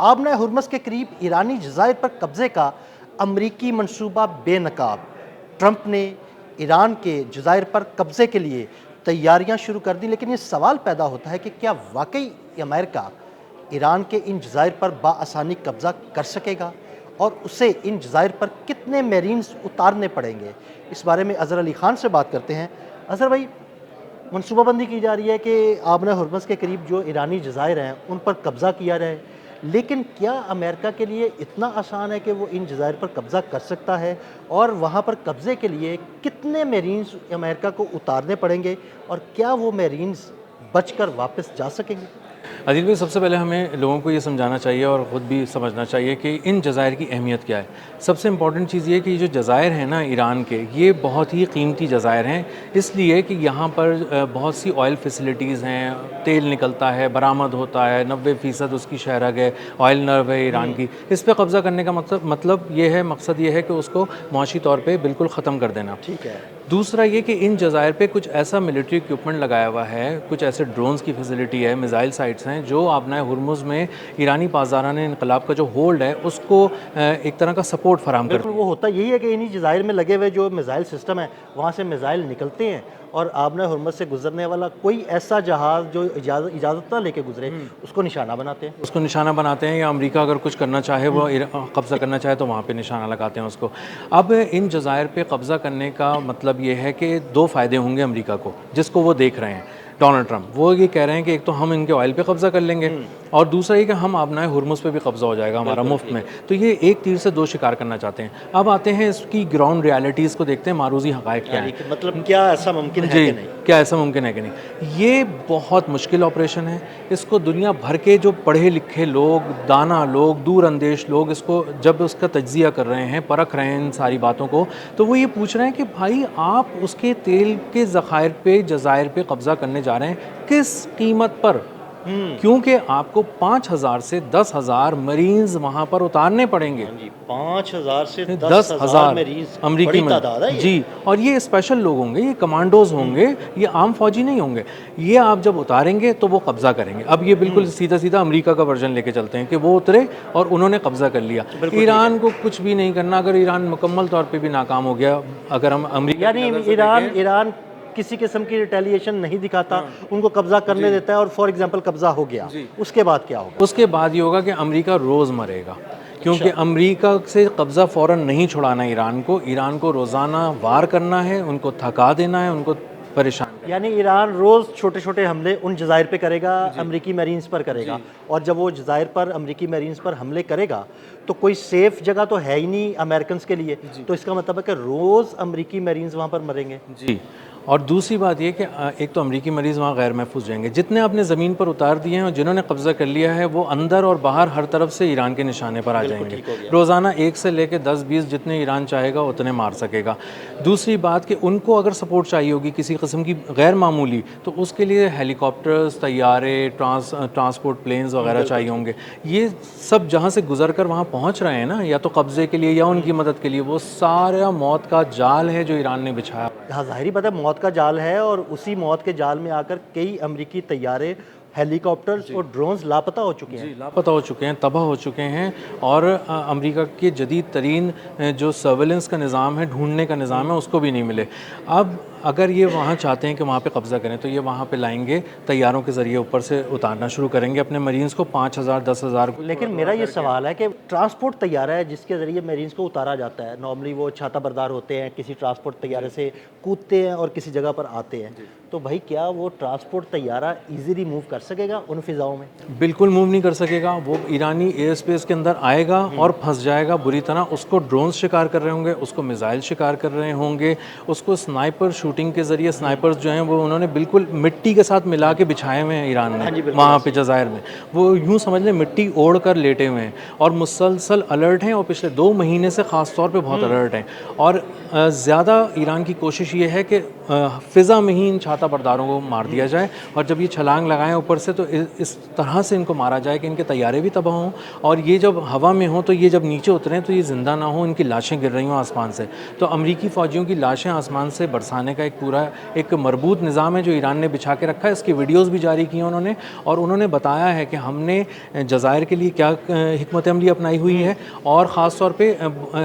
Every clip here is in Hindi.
आबना हुर्मस के करीब ईरानी जज़ायर पर कब्ज़े का अमरीकी मनसूबा बेनकाब। ट्रंप ने ईरान के जज़ायर पर कब्ज़े के लिए तैयारियां शुरू कर दी, लेकिन ये सवाल पैदा होता है कि क्या वाकई अमेरिका ईरान के इन जज़ायर पर बाआसानी कब्ज़ा कर सकेगा और उसे इन जज़ायर पर कितने मेरीन्स उतारने पड़ेंगे। इस बारे में अज़हर अली ख़ान से बात करते हैं। अज़हर भाई, मनसूबाबंदी की जा रही है कि आबना हुर्मस के करीब जो ईरानी जज़ायर हैं उन पर कब्ज़ा किया जाए, लेकिन क्या अमेरिका के लिए इतना आसान है कि वो इन जज़ायर पर कब्ज़ा कर सकता है और वहाँ पर कब्ज़े के लिए कितने मेरीन्स अमेरिका को उतारने पड़ेंगे और क्या वो मेरीन्स बचकर वापस जा सकेंगे? अदिल भाई, सबसे पहले हमें लोगों को ये समझाना चाहिए और ख़ुद भी समझना चाहिए कि इन जज़ायर की अहमियत क्या है। सबसे इम्पॉर्टेंट चीज़ ये कि जो जज़ायर हैं ना ईरान के, ये बहुत ही कीमती जज़ायर हैं, इसलिए कि यहाँ पर बहुत सी ऑयल फैसिलिटीज़ हैं, तेल निकलता है, बरामद होता है, 90% उसकी शहरग है, ऑयल नर्व है ईरान की। इस पर कब्ज़ा करने का मकसद ये है कि उसको मुआशी तौर पर बिल्कुल ख़त्म कर देना। ठीक है। दूसरा ये कि इन जज़ायर पे कुछ ऐसा मिलिट्री इक्विपमेंट लगाया हुआ है, कुछ ऐसे ड्रोन्स की फैसिलिटी है, मिसाइल साइट्स हैं, जो आबना हुर्मुज़ में ईरानी पासदाराने इनकलाब का जो होल्ड है उसको एक तरह का सपोर्ट फराहम कर। बिल्कुल, वो होता यही है कि इन्हीं जज़ायर में लगे हुए जो मिसाइल सिस्टम है वहाँ से मिसाइल निकलते हैं और आबना हुर्मस से गुजरने वाला कोई ऐसा जहाज़ जो इजाज़त ना लेके गुजरे उसको निशाना बनाते हैं। उसको निशाना बनाते हैं, या अमेरिका अगर कुछ करना चाहे, वो कब्ज़ा करना चाहे तो वहाँ पे निशाना लगाते हैं उसको। अब इन जज़ायर पे कब्ज़ा करने का मतलब ये है कि दो फ़ायदे होंगे अमेरिका को, जिसको वो देख रहे हैं। डोनाल्ड ट्रंप वो ये कह रहे हैं कि एक तो हम इनके ऑयल पे कब्ज़ा कर लेंगे और दूसरा ये कि हम आबना हुर्मुज़ पे भी कब्ज़ा हो जाएगा हमारा मुफ्त में। तो ये एक तीर से दो शिकार करना चाहते हैं। अब आते हैं इसकी ग्राउंड रियलिटीज़ को देखते हैं, मारूजी हक़ाइक़ क्या है। मतलब क्या ऐसा मुमकिन है कि नहीं? क्या ऐसा मुमकिन है कि नहीं? ये बहुत मुश्किल ऑपरेशन है। इसको दुनिया भर के जो पढ़े लिखे लोग, दाना लोग, दूर अंदेश लोग इसको जब उसका तज्ज़िया कर रहे हैं, परख रहे हैं इन सारी बातों को, तो वो ये पूछ रहे हैं कि भाई आप उसके तेल के ज़खायर पे, जज़ायर पे कब्ज़ा करने जा रहे हैं, किस कीमत पर? क्योंकि आपको 5,000 से 10,000 मरीन्स वहाँ पर उतारने पड़ेंगे। 5,000 से 10,000 मरीज, अमरीकी तादाद है जी, और ये स्पेशल लोग होंगे, ये कमांडोज होंगे, ये आम फौजी नहीं होंगे। ये आप जब उतारेंगे तो वो कब्ज़ा करेंगे। अब ये बिल्कुल सीधा सीधा अमेरिका का वर्जन लेके चलते हैं कि वो उतरे और उन्होंने कब्ज़ा कर लिया। ईरान को कुछ भी नहीं करना। अगर ईरान मुकम्मल तौर पर भी नाकाम हो गया, अगर हम अमरीका यानी ईरान किसी किस्म की रिटेलिएशन नहीं दिखाता, उनको कब्जा करने देता है और फॉर एग्जांपल कब्जा हो गया, उसके बाद क्या होगा? उसके बाद ये होगा कि अमेरिका रोज़ मरेगा, क्योंकि अमेरिका से कब्ज़ा फ़ौरन नहीं छुड़ाना ईरान को रोज़ाना वार करना है, उनको थका देना है, उनको परेशान। यानी ईरान रोज़ छोटे छोटे हमले उन जज़ायर पे करेगा, अमरीकी मरीन्स पर करेगा, और जब वो जज़ायर पर अमरीकी मरीन्स पर हमले करेगा तो कोई सेफ़ जगह तो है ही नहीं अमेरिकन के लिए, तो इसका मतलब है कि रोज़ अमरीकी मरीन्स वहाँ पर मरेंगे। जी, और दूसरी बात ये कि एक तो अमरीकी मरीज़ वहाँ गैर महफूज जाएंगे। जितने आपने ज़मीन पर उतार दिए हैं और जिन्होंने कब्ज़ा कर लिया है, वो अंदर और बाहर हर तरफ से ईरान के निशाने पर आ जाएंगे। रोज़ाना 1 से लेकर 10-20 जितने ईरान चाहेगा उतने मार सकेगा। दूसरी बात कि उनको अगर सपोर्ट चाहिए होगी किसी किस्म की गैर मामूली, तो उसके लिए हेलीकॉप्टर्स, तैयारे, ट्रांसपोर्ट प्लेन्स वगैरह चाहिए होंगे। ये सब जहाँ से गुजर कर वहाँ पहुँच रहे हैं ना, या तो कब्ज़े के लिए या उनकी मदद के लिए, वो सारा मौत का जाल है जो ईरान ने बिछाया। हाँ, ज़ाहिरी बात है, मौत का जाल है, और उसी मौत के जाल में आकर कई अमरीकी तैयारे, हेलीकॉप्टर्स और ड्रोन्स लापता हो चुके हैं। जी, लापता हो चुके हैं, तबाह हो चुके हैं, और अमेरिका के जदीद तरीन जो सर्वेलेंस का निज़ाम है, ढूंढने का निज़ाम है, उसको भी नहीं मिले। अब अगर ये वहाँ चाहते हैं कि वहाँ पे कब्ज़ा करें, तो ये वहाँ पे लाएंगे, तैयारों के ज़रिए ऊपर से उतारना शुरू करेंगे अपने मरीन्स को, 5,000 10,000। लेकिन मेरा ये सवाल है कि ट्रांसपोर्ट तैयारा है जिसके ज़रिए मरीन्स को उतारा जाता है, नॉर्मली वो छाता बरदार होते हैं, किसी ट्रांसपोर्ट तैयारे से कूदते हैं और किसी जगह पर आते हैं, तो भाई क्या वो ट्रांसपोर्ट तैयारा ईजीली मूव कर सकेगा उन फिज़ाओं में? बिल्कुल मूव नहीं कर सकेगा। वो ईरानी एयर स्पेस के अंदर आएगा और फंस जाएगा बुरी तरह। उसको ड्रोन्स शिकार कर रहे होंगे, उसको मिसाइल शिकार कर रहे होंगे, उसको स्नाइपर शूटिंग के ज़रिए, स्नाइपर्स जो हैं वो उन्होंने बिल्कुल मिट्टी के साथ मिला के बिछाए हुए हैं ईरान ने, वहाँ पे जज़ायर में। वो यूँ समझ लें मिट्टी ओढ़ कर लेटे हुए हैं और मुसलसल अलर्ट हैं, और पिछले 2 महीने से ख़ास तौर पे बहुत अलर्ट हैं। और ज़्यादा ईरान की कोशिश ये है कि फ़िज़ा में ही इन छाता माता बरदारों को मार दिया जाए, और जब ये छलांग लगाएं ऊपर से तो इस तरह से इनको मारा जाए कि इनके तैयारे भी तबाह हों, और ये जब हवा में हों तो ये जब नीचे उतरें तो ये ज़िंदा ना हो, इनकी लाशें गिर रही हों आसमान से। तो अमरीकी फ़ौजियों की लाशें आसमान से बरसाने का एक पूरा एक मरबूत निज़ाम है जो ईरान ने बिछा के रखा है। इसकी वीडियोज़ भी जारी की हैं उन्होंने, और उन्होंने बताया है कि हमने जज़ायर के लिए क्या हिकमत अमली अपनाई हुई है और ख़ास तौर पे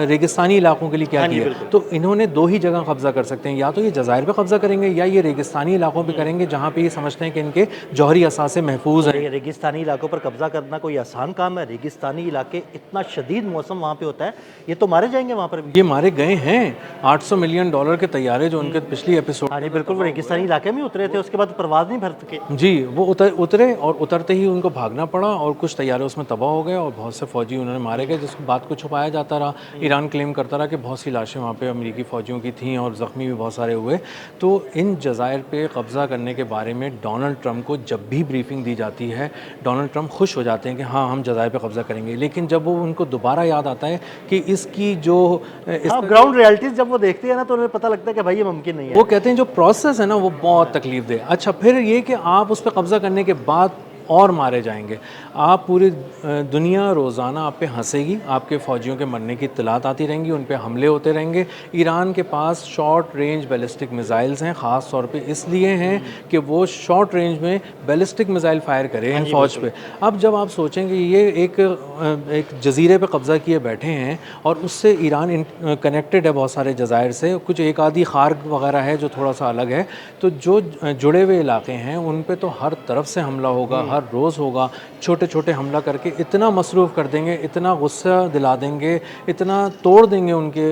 रेगिस्तानी इलाकों के लिए क्या किया है। तो इन्होंने दो ही जगह कब्ज़ा कर सकते हैं, या तो ये जज़ायर पे कब्ज़ा करेंगे या ये रेगिस्तानी इलाकों पे करेंगे जहाँ पे ये समझते हैं कि इनके जौहरी असासे महफूज हैं। रेगिस्तानी इलाकों पर कब्जा करना कोई आसान काम है? रेगिस्तानी इलाके, इतना शदीद मौसम वहाँ पे होता है, ये तो मारे जाएंगे वहाँ पर भी। ये मारे गए हैं। $800 मिलियन के तैयारे जो उनके पिछली एपिसोड, हाँ बिल्कुल, वो रेगिस्तानी इलाके में उतरे थे, उसके बाद परवाज़ नहीं भर सके जी, वो उतरे और उतरते ही उनको भागना पड़ा और कुछ तैयारे उसमें तबाह हो गए और बहुत से फ़ौजी उन्होंने मारे गए, जिस बात को छुपाया जाता रहा। ईरान क्लेम करता रहा कि बहुत सी लाशें वहाँ पे अमेरिकी फ़ौजियों की थीं और ज़ख्मी भी बहुत सारे हुए। तो इन जज़ायर पे कब्ज़ा करने के बारे में डोनाल्ड ट्रंप को जब भी ब्रीफिंग दी जाती है, डोनाल्ड ट्रंप खुश हो जाते हैं कि हाँ, हम जज़ायर पे कब्ज़ा करेंगे। लेकिन जब वो उनको दोबारा याद आता है कि इसकी जो ग्राउंड रियलिटीज़ जब वो देखते हैं ना, तो उन्हें पता लगता है कि भाई ये मुमकिन नहीं है। वो कहते हैं जो प्रोसेस है ना वो बहुत तकलीफ दे। अच्छा, फिर ये कि आप उस पर कब्ज़ा करने के बाद और मारे जाएंगे, आप पूरी दुनिया रोज़ाना आप पे हंसेगी, आपके फ़ौजियों के मरने की इत्तलात आती रहेंगी, उन पे हमले होते रहेंगे। ईरान के पास शॉर्ट रेंज बैलिस्टिक मिसाइल्स हैं, ख़ास तौर पे इसलिए हैं कि वो शॉर्ट रेंज में बैलिस्टिक मिसाइल फायर करें इन फ़ौज पे। अब जब आप सोचेंगे ये एक जजीरे पे कब्ज़ा किए बैठे हैं और उससे ईरान कनेक्टेड है बहुत सारे जज़ायर से, कुछ एक आधी खार्ग वगैरह है जो थोड़ा सा अलग है, तो जो जुड़े हुए इलाके हैं उन पे तो हर तरफ से हमला होगा, हर रोज़ होगा। छोटे छोटे हमला करके इतना मसरूफ़ कर देंगे, इतना गुस्सा दिला देंगे, इतना तोड़ देंगे उनके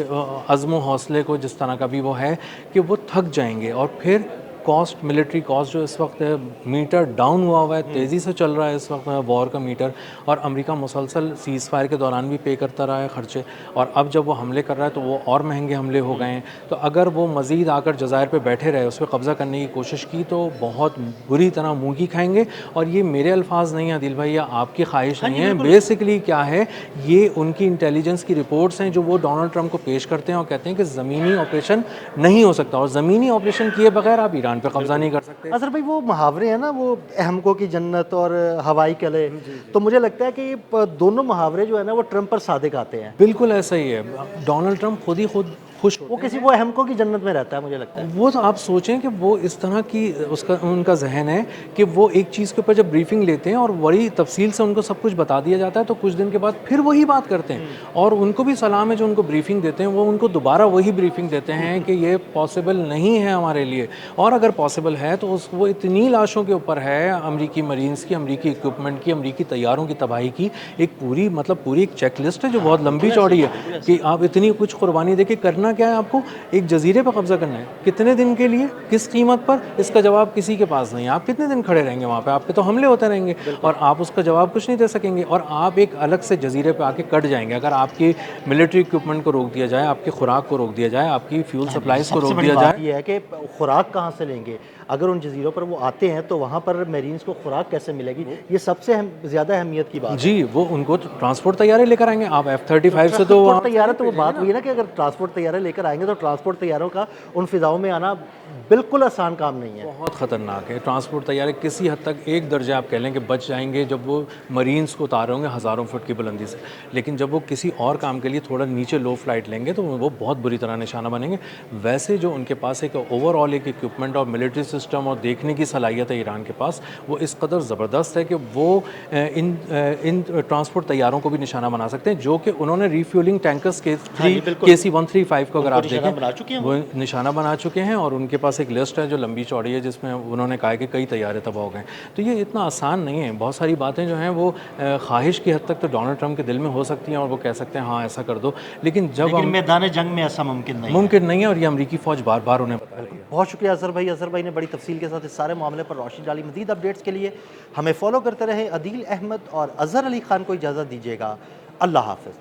अज़्म हौसले को जिस तरह का भी वो है, कि वो थक जाएंगे। और फिर कॉस्ट, मिलिट्री कॉस्ट जो इस वक्त मीटर डाउन हुआ है, तेज़ी से चल रहा है इस वक्त वॉर का मीटर, और अमेरिका मुसलसल सीज़ फायर के दौरान भी पे करता रहा है खर्चे, और अब जब वो हमले कर रहा है तो वो और महंगे हमले हो गए हैं। तो अगर वो मज़ीद आकर जज़ायर पे बैठे रहे, उस पर कब्ज़ा करने की कोशिश की, तो बहुत बुरी तरह मुँह की खाएंगे। और ये मेरे अल्फाज नहीं है आदिल भाई, या आपकी ख्वाहिश नहीं है, बेसिकली क्या है, ये उनकी इंटेलिजेंस की रिपोर्ट्स हैं जो वो डोनाल्ड ट्रंप को पेश करते हैं और कहते हैं कि ज़मीनी ऑपरेशन नहीं हो सकता, और ज़मीनी ऑपरेशन किए बगैर आप ईरान पे कब्जा नहीं कर सकते। अज़र भाई, वो मुहावरे हैं ना, वो अहमको की जन्नत और हवाई किले, तो मुझे लगता है कि दोनों मुहावरे जो है ना वो ट्रंप पर सादिक आते हैं। बिल्कुल ऐसा ही है। डोनाल्ड ट्रंप खुद खुश वो किसी वो अहमको की जन्नत में रहता है, मुझे लगता है। वो तो आप सोचें कि वो इस तरह की उसका उनका जहन है कि वो एक चीज़ के ऊपर जब ब्रीफिंग लेते हैं और बड़ी तफसील से उनको सब कुछ बता दिया जाता है, तो कुछ दिन के बाद फिर वही बात करते हैं। और उनको भी सलाम है जो उनको ब्रीफिंग देते हैं, वो उनको दोबारा वही ब्रीफिंग देते हैं कि ये पॉसिबल नहीं है हमारे लिए, और अगर पॉसिबल है तो वो इतनी लाशों के ऊपर है, अमरीकी मरीन्स की, अमरीकी इक्विपमेंट की, अमरीकी तैयारों की तबाही की एक पूरी एक चेक लिस्ट है जो बहुत लंबी चौड़ी है कि आप इतनी कुछ कुर्बानी देके करना क्या है, आपको एक जजीरे पर कब्जा करना है, कितने दिन के लिए, किस कीमत पर, इसका जवाब किसी के पास नहीं है। आप कितने दिन खड़े रहेंगे वहाँ पे, आप पे तो हमले होते रहेंगे और आप उसका जवाब कुछ नहीं दे सकेंगे, और आप एक अलग से जजीरे पे आके कट जाएंगे। अगर आपकी मिलिट्री इक्विपमेंट को रोक दिया जाए, आपकी खुराक को रोक दिया जाए, आपकी फ्यूल सप्लाईज को रोक दिया जाए, ये है कि खुराक कहाँ से लेंगे? अगर उन जजीरों पर वो आते हैं तो वहाँ पर मेरीन्स को खुराक कैसे मिलेगी? ये सबसे ज़्यादा अहमियत की बात जी। वो उनको तो ट्रांसपोर्ट तैयारे लेकर आएंगे, आप F-35 से तो तैयार है, तो वो बात हुई ना कि अगर ट्रांसपोर्ट तैयारे लेकर आएंगे तो ट्रांसपोर्ट तैयारों का उन फिजाओं में आना बिल्कुल आसान काम नहीं है, बहुत ख़तरनाक है। ट्रांसपोर्ट तैयारे किसी हद तक एक दर्जे आप कह लें कि बच जाएंगे जब वो मरीन्स को उतार होंगे हज़ारों फुट की बुलंदी से, लेकिन जब वो किसी और काम के लिए थोड़ा नीचे लो फ्लाइट लेंगे तो वो बहुत बुरी तरह निशाना बनेंगे। वैसे जो उनके पास एक ओवरऑल एक इक्विपमेंट और मिलिट्री सिस्टम और देखने की सलाहियत है ईरान के पास, वो इस कदर ज़बरदस्त है कि वो इन ट्रांसपोर्ट तैयारों को भी निशाना बना सकते हैं, जो कि उन्होंने रीफ्यूलिंग टैंकर्स KC-135 को अगर आप देखें वो निशाना बना चुके हैं, और उनके पास एक लिस्ट है जो लंबी चौड़ी है जिसमें उन्होंने कहा कि कई तैयारे तबाह हो गए। तो ये इतना आसान नहीं है। बहुत सारी बातें जो हैं वो ख्वाहिश की हद तक तो डोनाल्ड ट्रंप के दिल में हो सकती हैं और वो कह सकते हैं हाँ ऐसा कर दो, लेकिन जब मैदान जंग में ऐसा मुमकिन नहीं है, और ये अमरीकी फ़ौज बार बार उन्हें बता रही है। बहुत शुक्रिया अज़हर भाई ने बड़ी तफसील के साथ इस सारे मामले पर रोशनी डाली। मज़ीद अपडेट्स के लिए हमें फॉलो करते रहें। अदील अहमद और अज़हर अली ख़ान को इजाज़त दीजिएगा। अल्लाह हाफ़िज़।